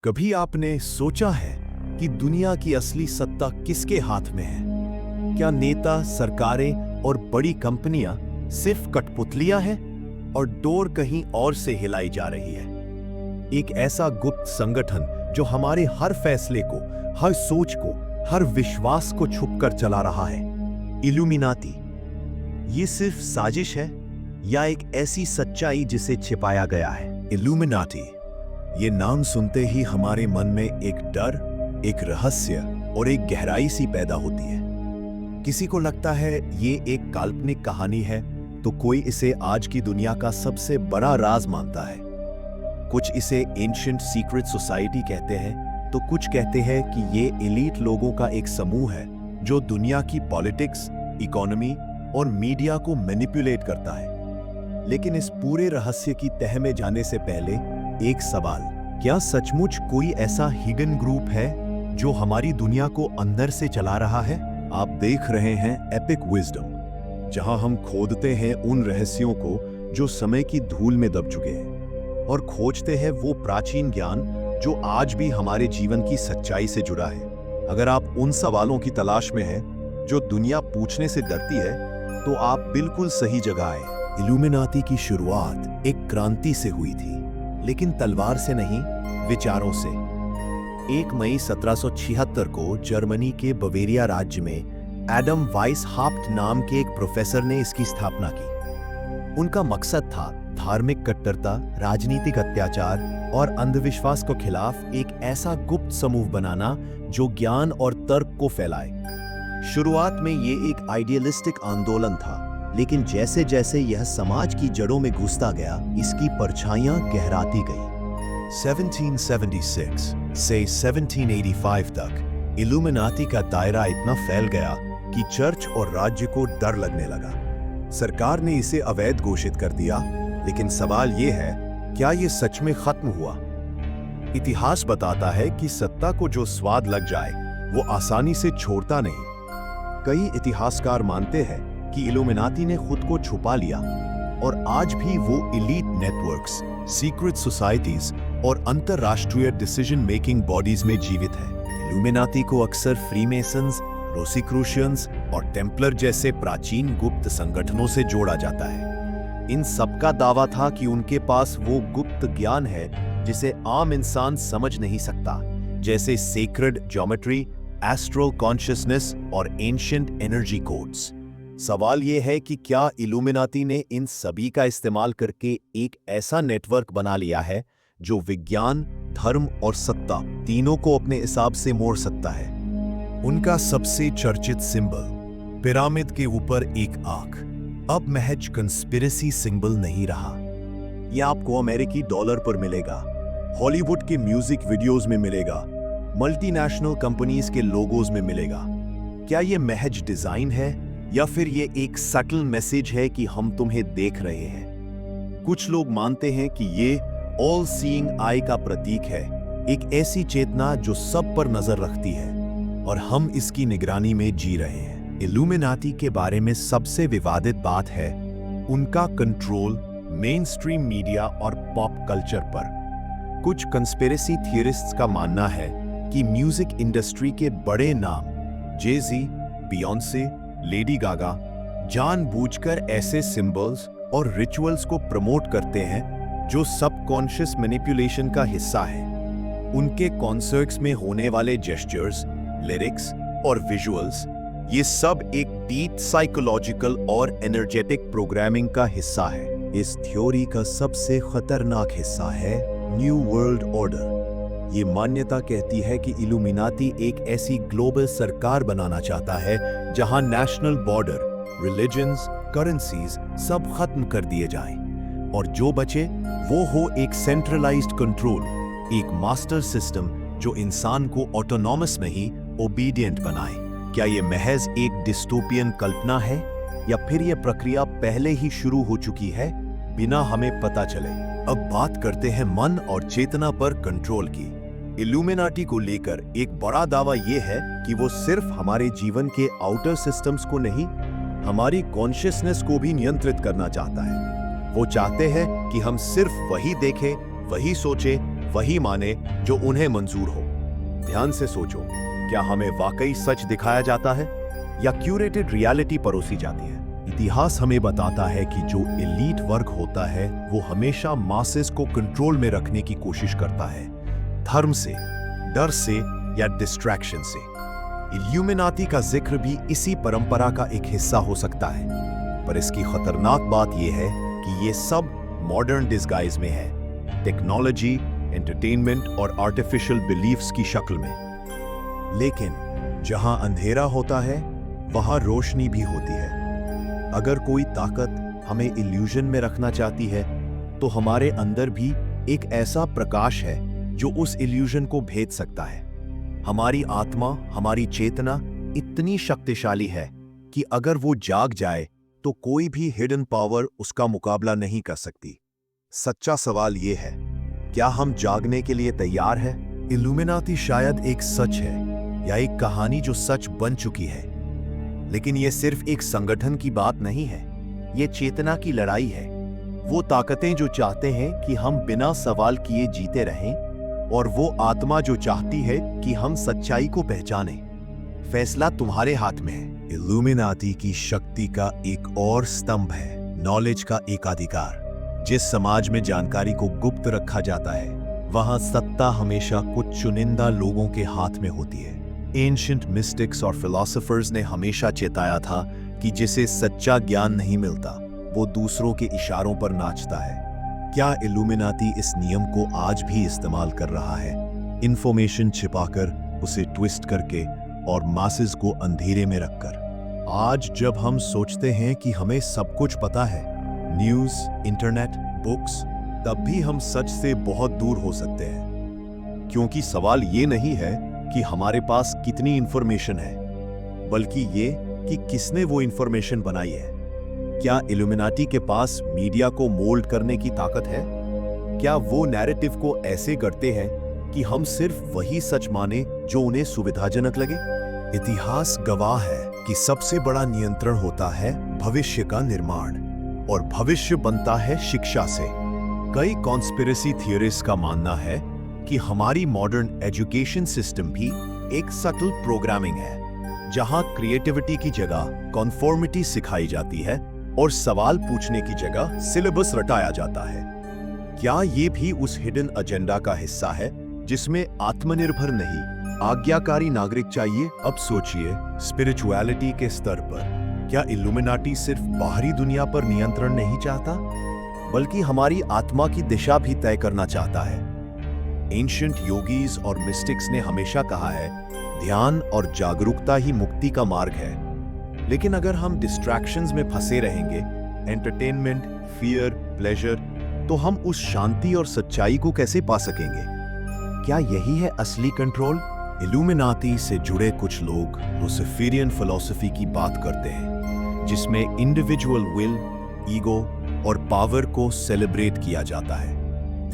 कभी आपने सोचा है कि दुनिया की असली सत्ता किसके हाथ में है? क्या नेता, सरकारें और बड़ी कंपनियां सिर्फ कठपुतलियां हैं और डोर कहीं और से हिलाई जा रही है? एक ऐसा गुप्त संगठन जो हमारे हर फैसले को, हर सोच को, हर विश्वास को छुपकर चला रहा है, इल्यूमिनाती। ये सिर्फ साजिश है या एक ऐसी सच्चाई जिसे छिपाया गया है? इल्यूमिनाटी, ये नाम सुनते ही हमारे मन में एक डर, एक रहस्य और एक गहराई सी पैदा होती है। किसी को लगता है ये एक काल्पनिक कहानी है, तो कोई इसे आज की दुनिया का सबसे बड़ा राज मानता है। कुछ इसे एंशिएंट सीक्रेट सोसाइटी कहते हैं, तो कुछ कहते हैं कि ये एलीट लोगों का एक समूह है जो दुनिया की पॉलिटिक्स, इकोनॉमी और मीडिया को मैनिपुलेट करता है। लेकिन इस पूरे रहस्य की तह में जाने से पहले एक सवाल, क्या सचमुच कोई ऐसा हिडन ग्रुप है जो हमारी दुनिया को अंदर से चला रहा है? आप देख रहे हैं एपिक विजडम, जहां हम खोदते हैं उन रहस्यों को जो समय की धूल में दब चुके हैं और खोजते हैं वो प्राचीन ज्ञान जो आज भी हमारे जीवन की सच्चाई से जुड़ा है। अगर आप उन सवालों की तलाश में हैं जो दुनिया पूछने से डरती है, तो आप बिल्कुल सही जगह आए। इल्यूमिनाती की शुरुआत एक क्रांति से हुई थी, लेकिन तलवार से नहीं, विचारों से। 1 मई 1776 को जर्मनी के बवेरिया राज्य में एडम वाइसहाफ्ट नाम के एक प्रोफेसर ने इसकी स्थापना की। उनका मकसद था धार्मिक कट्टरता, राजनीतिक अत्याचार और अंधविश्वास के खिलाफ एक ऐसा गुप्त समूह बनाना जो ज्ञान और तर्क को फैलाए। शुरुआत में ये एक आइडियलिस्टिक आंदोलन था, लेकिन जैसे जैसे यह समाज की जड़ों में घुसता गया, इसकी परछाइयां गहराती गई। 1776 से 1785 तक इल्यूमिनाती का दायरा इतना फैल गया कि चर्च और राज्य को डर लगने लगा। सरकार ने इसे अवैध घोषित कर दिया, लेकिन सवाल यह है, क्या यह सच में खत्म हुआ? इतिहास बताता है कि सत्ता को जो स्वाद लग जाए, वो आसानी से छोड़ता नहीं। कई इतिहासकार मानते हैं कि इल्यूमिनाती ने खुद को छुपा लिया और आज भी वो एलीट नेटवर्क्स, सीक्रेट सोसाइटीज और अंतरराष्ट्रीय डिसीजन मेकिंग बॉडीज में जीवित है। इल्यूमिनाती को अक्सर फ्रीमेसन्स, रोसीक्रूशियंस और टेम्पलर जैसे प्राचीन गुप्त संगठनों से जोड़ा जाता है। इन सबका दावा था कि उनके पास वो गुप्त ज्ञान है जिसे आम इंसान समझ नहीं सकता, जैसे सेक्रेड ज्योमेट्री, एस्ट्रल कॉन्शियसनेस और एंशिएंट एनर्जी कोड्स। सवाल यह है कि क्या इल्यूमिनाती ने इन सभी का इस्तेमाल करके एक ऐसा नेटवर्क बना लिया है जो विज्ञान, धर्म और सत्ता तीनों को अपने हिसाब से मोड़ सकता है? उनका सबसे चर्चित सिंबल, पिरामिड के ऊपर एक आंख, अब महज कंस्पिरेसी सिंबल नहीं रहा। यह आपको अमेरिकी डॉलर पर मिलेगा, हॉलीवुड के म्यूजिक वीडियोस में मिलेगा, मल्टीनेशनल कंपनीज के लोगोज में मिलेगा। क्या यह महज डिजाइन है या फिर ये एक सटल मैसेज है कि हम तुम्हें देख रहे हैं? कुछ लोग मानते हैं कि ये ऑल सीइंग आई का प्रतीक है, एक ऐसी चेतना जो सब पर नजर रखती है और हम इसकी निगरानी में जी रहे हैं। इल्यूमिनाती के बारे में सबसे विवादित बात है उनका कंट्रोल मेन स्ट्रीम मीडिया और पॉप कल्चर पर। कुछ कंस्पिरेसी थियरिस्ट्स का मानना है कि म्यूजिक इंडस्ट्री के बड़े नाम जे-ज़ी, बियॉन्से, लेडी गागा जानबूझकर ऐसे सिंबल्स और रिचुअल्स को प्रमोट करते हैं जो सबकॉन्शियस मैनिपुलेशन का हिस्सा है। उनके कॉन्सर्ट्स में होने वाले जेस्चर्स, लिरिक्स और विजुअल्स, ये सब एक डीप साइकोलॉजिकल और एनर्जेटिक प्रोग्रामिंग का हिस्सा है। इस थ्योरी का सबसे खतरनाक हिस्सा है न्यू वर्ल्ड ऑर्डर। ये मान्यता कहती है कि इल्यूमिनाती एक ऐसी ग्लोबल सरकार बनाना चाहता है जहां नेशनल बॉर्डर, रिलीजन्स, करेंसीज सब खत्म कर दिए जाएं और जो बचे वो हो एक सेंट्रलाइज्ड कंट्रोल, एक मास्टर सिस्टम जो इंसान को ऑटोनॉमस नहीं, ओबीडिएंट बनाए। क्या ये महज एक डिस्टोपियन कल्पना है या फिर यह प्रक्रिया पहले ही शुरू हो चुकी है बिना हमें पता चले? अब बात करते हैं मन और चेतना पर कंट्रोल की। इल्यूमिनाटी को लेकर एक बड़ा दावा यह है कि वो सिर्फ हमारे जीवन के आउटर सिस्टम्स को नहीं, हमारी कॉन्शियसनेस को भी नियंत्रित करना चाहता है। वो चाहते हैं कि हम सिर्फ वही देखें, वही सोचें, वही माने जो उन्हें मंजूर हो। ध्यान से सोचो, क्या हमें वाकई सच दिखाया जाता है या क्यूरेटेड रियलिटी परोसी जाती है? इतिहास हमें बताता है कि जो एलीट वर्ग होता है वो हमेशा मासेस को कंट्रोल में रखने की कोशिश करता है, धर्म से, डर से या डिस्ट्रैक्शन से। इल्यूमिनाती का जिक्र भी इसी परंपरा का एक हिस्सा हो सकता है, पर इसकी खतरनाक बात यह है कि ये सब मॉडर्न डिस्गाइज में है, टेक्नोलॉजी, एंटरटेनमेंट और आर्टिफिशियल बिलीफ्स की शक्ल में। लेकिन जहां अंधेरा होता है वहां रोशनी भी होती है। अगर कोई ताकत हमें इल्यूजन में रखना चाहती है तो हमारे अंदर भी एक ऐसा प्रकाश है जो उस इल्यूजन को भेद सकता है। हमारी आत्मा, हमारी चेतना इतनी शक्तिशाली है कि अगर वो जाग जाए तो कोई भी हिडन पावर उसका मुकाबला नहीं कर सकती। सच्चा सवाल ये है, क्या हम जागने के लिए तैयार हैं? इल्यूमिनाती शायद एक सच है या एक कहानी जो सच बन चुकी है, लेकिन ये सिर्फ एक संगठन की बात नहीं है, ये चेतना की लड़ाई है। वो ताकतें जो चाहते हैं कि हम बिना सवाल किए जीते रहें, और वो आत्मा जो चाहती है कि हम सच्चाई को पहचानें। फैसला तुम्हारे हाथ में है। इल्यूमिनाती की शक्ति का एक और स्तंभ है नॉलेज का एकाधिकार। जिस समाज में जानकारी को गुप्त रखा जाता है, वहां सत्ता हमेशा कुछ चुनिंदा लोगों के हाथ में होती है। एंशिएंट मिस्टिक्स और फिलोसोफर्स ने हमेशा चेताया था कि जिसे सच्चा ज्ञान नहीं मिलता, वो दूसरों के इशारों पर नाचता है। क्या इल्यूमिनाती इस नियम को आज भी इस्तेमाल कर रहा है, इंफॉर्मेशन छिपाकर, उसे ट्विस्ट करके और मासेस को अंधेरे में रखकर? आज जब हम सोचते हैं कि हमें सब कुछ पता है, न्यूज़, इंटरनेट, बुक्स, तब भी हम सच से बहुत दूर हो सकते हैं। क्योंकि सवाल ये नहीं है कि हमारे पास कितनी इंफॉर्मेशन है, बल्कि ये कि किसने वो इंफॉर्मेशन बनाई है। क्या इल्यूमिनाटी के पास मीडिया को मोल्ड करने की ताकत है? क्या वो नैरेटिव को ऐसे गढ़ते हैं कि हम सिर्फ वही सच माने जो उन्हें सुविधाजनक लगे? इतिहास गवाह है कि सबसे बड़ा नियंत्रण होता है भविष्य का निर्माण, और भविष्य बनता है शिक्षा से। कई कॉन्स्पिरेसी थियरिस्ट का मानना है कि हमारी मॉडर्न एजुकेशन सिस्टम भी एक सटल प्रोग्रामिंग है, जहां क्रिएटिविटी की जगह कॉन्फॉर्मिटी सिखाई जाती है और सवाल पूछने की जगह सिलेबस रटाया जाता है। क्या ये भी उस हिडन एजेंडा का हिस्सा है जिसमें आत्मनिर्भर नहीं, आज्ञाकारी नागरिक चाहिए? अब सोचिए, स्पिरिचुअलिटी के स्तर पर क्या इल्यूमिनाटी सिर्फ बाहरी दुनिया पर नियंत्रण नहीं चाहता, बल्कि हमारी आत्मा की दिशा भी तय करना चाहता है? एंशिएंट योगीज और मिस्टिक्स ने हमेशा कहा है, ध्यान और जागरूकता ही मुक्ति का मार्ग है। लेकिन अगर हम डिस्ट्रैक्शंस में फंसे रहेंगे, एंटरटेनमेंट, फियर, प्लेजर, तो हम उस शांति और सच्चाई को कैसे पा सकेंगे? क्या यही है असली कंट्रोल? इल्यूमिनाती से जुड़े कुछ लोग लुसिफेरियन फिलॉसफी की बात करते हैं, जिसमें इंडिविजुअल विल, ईगो और पावर को सेलिब्रेट किया जाता है।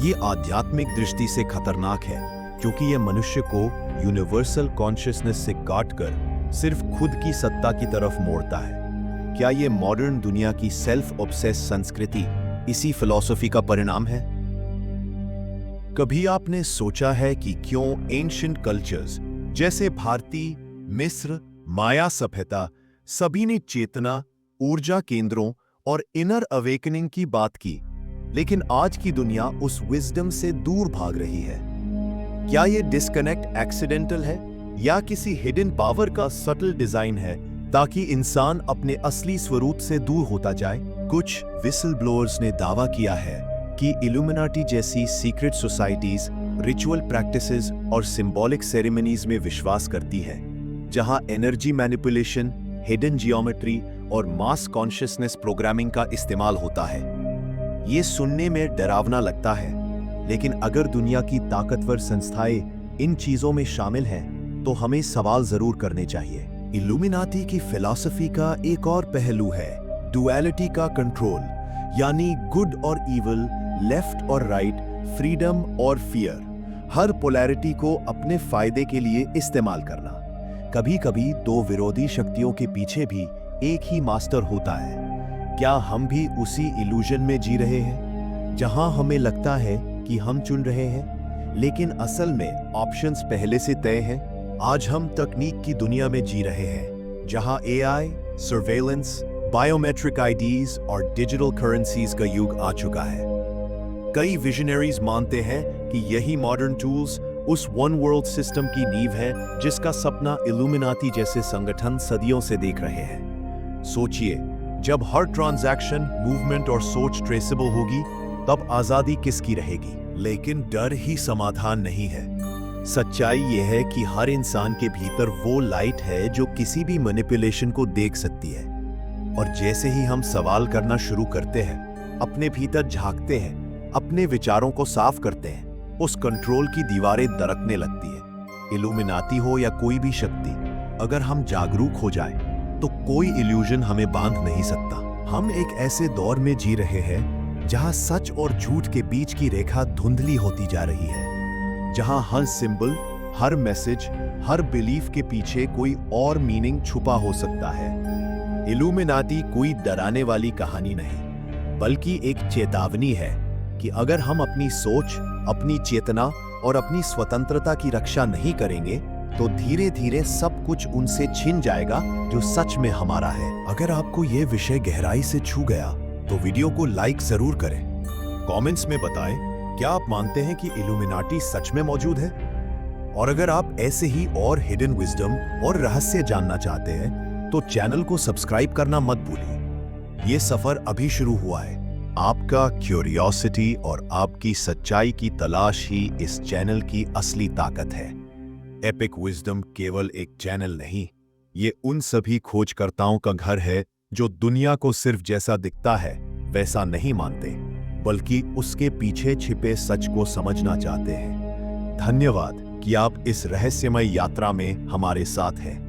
ये आध्यात्मिक दृष्टि से खतरनाक है, क्योंकि यह मनुष्य को यूनिवर्सल कॉन्शियसनेस से काटकर सिर्फ खुद की सत्ता की तरफ मोड़ता है। क्या ये मॉडर्न दुनिया की सेल्फ ऑब्सेस संस्कृति इसी फिलॉसफी का परिणाम है? कभी आपने सोचा है कि क्यों एंशिएंट कल्चर्स जैसे भारतीय, मिस्र, माया सभ्यता, सभी ने चेतना, ऊर्जा केंद्रों और इनर अवेकनिंग की बात की, लेकिन आज की दुनिया उस विजडम से दूर भाग रही है? क्या ये डिस्कनेक्ट एक्सीडेंटल है या किसी हिडन पावर का सटल डिजाइन है ताकि इंसान अपने असली स्वरूप से दूर होता जाए? कुछ विसल ब्लोअर्स ने दावा किया है कि इल्यूमिनाटी जैसी सीक्रेट सोसाइटीज रिचुअल प्रैक्टिसेस और सिंबॉलिक सेरेमनीज में विश्वास करती है, जहां एनर्जी मैनिपुलेशन, हिडन जियोमेट्री और मास कॉन्शियसनेस प्रोग्रामिंग का इस्तेमाल होता है। ये सुनने में डरावना लगता है, लेकिन अगर दुनिया की ताकतवर संस्थाएं इन चीजों में शामिल हैं, तो हमें सवाल जरूर करने चाहिए। इल्यूमिनाटी की फिलॉसफी का एक और पहलू है डुअलिटी का कंट्रोल, यानी गुड और इविल, लेफ्ट और राइट, फ्रीडम और फियर। हर पोलैरिटी को अपने फायदे के लिए इस्तेमाल करना। कभी कभी दो विरोधी शक्तियों के पीछे भी एक ही मास्टर होता है। क्या हम भी उसी इल्यूजन में जी रहे हैं, जहां हमें लगता है कि हम चुन रहे हैं, लेकिन असल में ऑप्शंस पहले से तय हैं। आज हम तकनीक की दुनिया में जी रहे हैं, जहां एआई, सर्वेलेंस, बायोमेट्रिक आईडीज और डिजिटल करेंसीज का युग आ चुका है। कई विजनरीज मानते हैं कि यही मॉडर्न टूल्स उस वन वर्ल्ड सिस्टम की नींव है जिसका सपना इल्यूमिनाती जैसे संगठन सदियों से देख रहे हैं। सोचिए, जब हर ट्रांजैक्शन, मूवमेंट और सोच ट्रेसेबल होगी, तब आजादी किसकी रहेगी? लेकिन डर ही समाधान नहीं है। सच्चाई यह है कि हर इंसान के भीतर वो लाइट है जो किसी भी मैनिपुलेशन को देख सकती है। और जैसे ही हम सवाल करना शुरू करते हैं, अपने भीतर झांकते हैं, अपने विचारों को साफ करते हैं, उस कंट्रोल की दीवारें दरकने लगती है। इल्यूमिनाती हो या कोई भी शक्ति, अगर हम जागरूक हो जाए तो कोई इल्यूजन हमें बांध नहीं सकता। हम एक ऐसे दौर में जी रहे हैं जहां सच और झूठ के बीच की रेखा धुंधली होती जा रही है, जहां हर सिंबल, हर मैसेज, हर बिलीफ के पीछे कोई और मीनिंग छुपा हो सकता है। इल्यूमिनाती कोई डराने वाली कहानी नहीं, बल्कि एक चेतावनी है कि अगर हम अपनी सोच, अपनी चेतना और अपनी स्वतंत्रता की रक्षा नहीं करेंगे, तो धीरे धीरे सब कुछ उनसे छिन जाएगा जो सच में हमारा है। अगर आपको यह विषय गहराई से छू गया तो वीडियो को लाइक जरूर करें। कमेंट्स में बताएं, क्या आप मानते हैं कि इल्यूमिनाटी सच में मौजूद है? और अगर आप ऐसे ही और हिडन विजडम और रहस्य जानना चाहते हैं तो चैनल को सब्सक्राइब करना मत भूलिए। ये सफर अभी शुरू हुआ है। आपका क्यूरियोसिटी और आपकी सच्चाई की तलाश ही इस चैनल की असली ताकत है। एपिक विजडम केवल एक चैनल नहीं, ये उन सभी खोजकर्ताओं का घर है जो दुनिया को सिर्फ जैसा दिखता है वैसा नहीं मानते, बल्कि उसके पीछे छिपे सच को समझना चाहते हैं। धन्यवाद कि आप इस रहस्यमय यात्रा में हमारे साथ हैं।